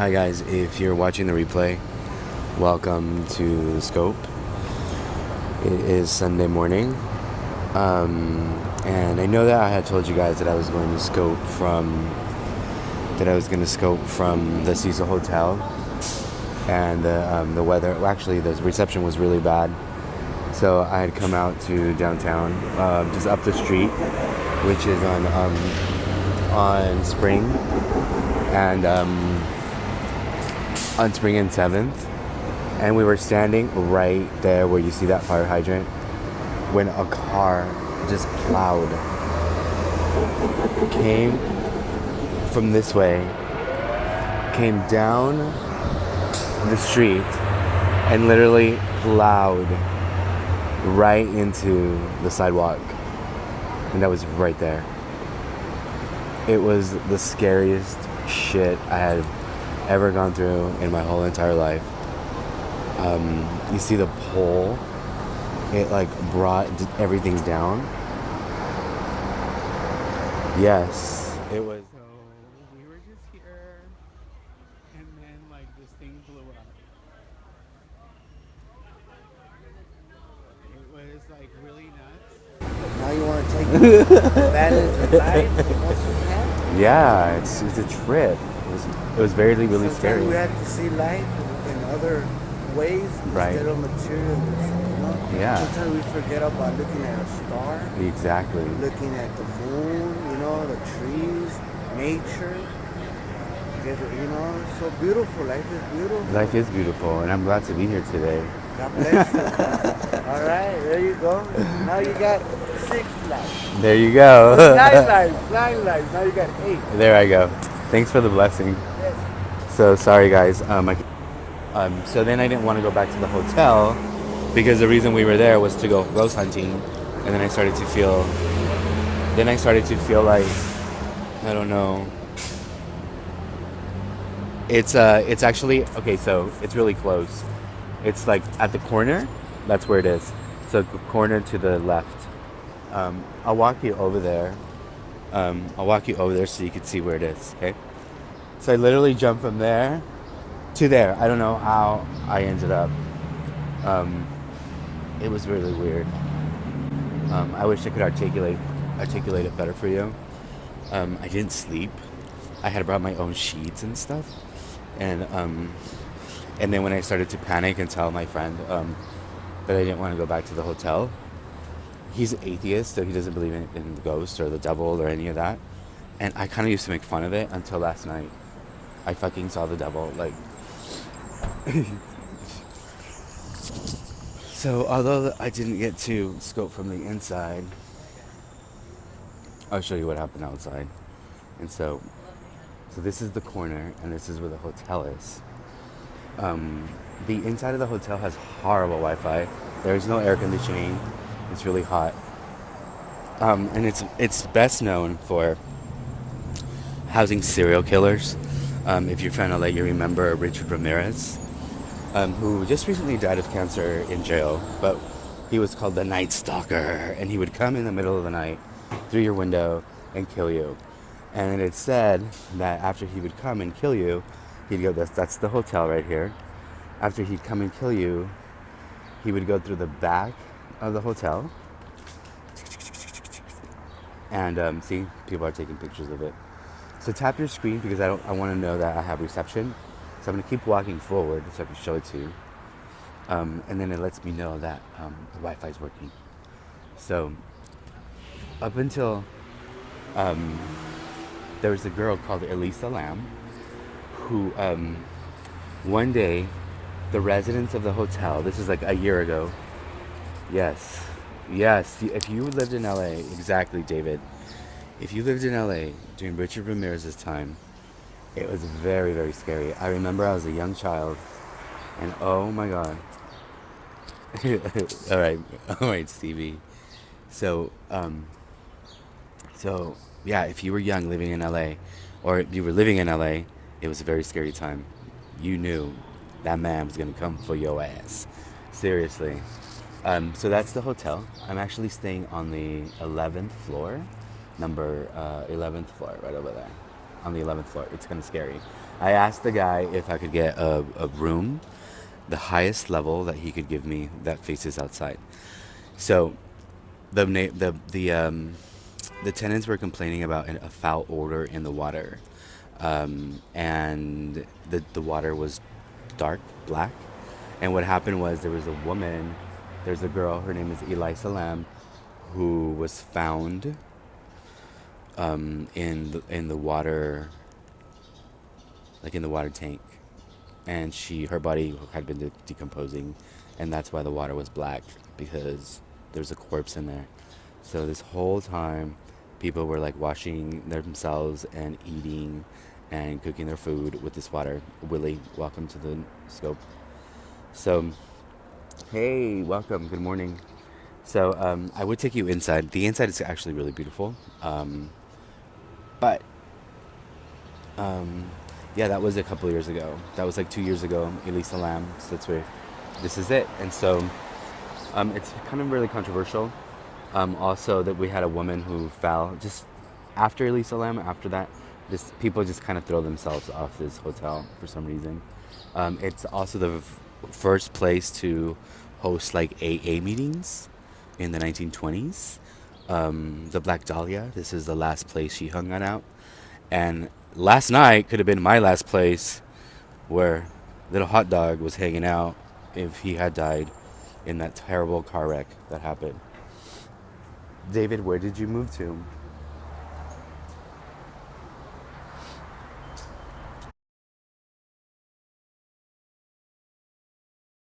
Hi guys, if you're watching the replay, welcome to the Scope. It is Sunday morning, and I know that I had told you guys that I was going to scope from the Cecil Hotel, and the weather. Well, actually, the reception was really bad, so I had come out to downtown, just up the street, which is on Spring and on Spring and 7th, and we were standing right there where you see that fire hydrant when a car just plowed, came from this way, came down the street, and literally plowed right into the sidewalk, and that was right there. It was the scariest shit I had ever gone through in my whole entire life. You see the pole, it like brought everything down. Yes, it was. So we were just here, and then like this thing blew up. It was like really nuts. Now you want to take advantage of life as much as you can? Yeah, it's a trip. It was really Sometimes scary. we have to see life in other ways Right. instead of materialism. You know? Yeah. Sometimes we forget about looking at a star, Exactly. looking at the moon, the trees, nature. It's so beautiful. Life is beautiful. Life is beautiful, and I'm glad to be here today. God bless you. All right, there you go. Now you got 6 lives. There you go. 9 lives, 9 lives. Now you got 8. There I go. Thanks for the blessing. Yes. So sorry guys. So then I didn't want to go back to the hotel because the reason we were there was to go ghost hunting, and then I started to feel like, I don't know. It's actually okay. So it's really close. It's like at the corner. That's where it is. So the corner to the left. I'll walk you over there. So you can see where it is. Okay. So I literally jumped from there to there. I don't know how I ended up. It was really weird. I wish I could articulate it better for you. I didn't sleep. I had brought my own sheets and stuff, and then when I started to panic and tell my friend that I didn't want to go back to the hotel, he's an atheist, so he doesn't believe in ghosts or the devil or any of that, and I kind of used to make fun of it until last night. I fucking saw the devil, like. So although I didn't get to scope from the inside, I'll show you what happened outside. And so this is the corner, and this is where the hotel is. The inside of the hotel has horrible Wi-Fi. There's no air conditioning. It's really hot. And it's best known for housing serial killers. If you're from LA, you remember Richard Ramirez, who just recently died of cancer in jail, but he was called the Night Stalker, and he would come in the middle of the night through your window and kill you. And it's said that after he would come and kill you, he'd go, that's the hotel right here. After he'd come and kill you, he would go through the back of the hotel. And see, people are taking pictures of it. So tap your screen because I want to know that I have reception. So I'm going to keep walking forward so I can show it to you. And then it lets me know that the Wi-Fi is working. So up until there was a girl called Elisa Lamb who one day the residents of the hotel, this is like a year ago. Yes, if you lived in LA, exactly, David. If you lived in LA during Richard Ramirez's time, it was very, very scary. I remember I was a young child, and oh my God. All right, Stevie. So yeah, if you were young living in LA, or if you were living in LA, it was a very scary time. You knew that man was gonna come for your ass. Seriously. So that's the hotel. I'm actually staying on the 11th floor, number 11th floor, right over there. on the 11th floor. It's kind of scary. I asked the guy if I could get a room, the highest level that he could give me that faces outside. So the tenants were complaining about a foul odor in the water, and the water was dark black. And what happened was there was a woman, there's a girl, her name is Elisa Lamb, who was found in the water, like in the water tank, and her body had been decomposing, and that's why the water was black, because there's a corpse in there. So this whole time, people were like washing themselves and eating and cooking their food with this water. Willie, welcome to the scope. So, hey, welcome. Good morning. So I would take you inside. The inside is actually really beautiful. But yeah, that was a couple of years ago. That was like 2 years ago. Elisa Lamb. So that's where this is it. And so it's kind of really controversial. Also, that we had a woman who fell just after Elisa Lam. After that, just people just kind of throw themselves off this hotel for some reason. It's also the first place to host like AA meetings in the 1920s. The Black Dahlia. This is the last place she hung out, and last night could have been my last place where little hot dog was hanging out if he had died in that terrible car wreck that happened. David, where did you move to?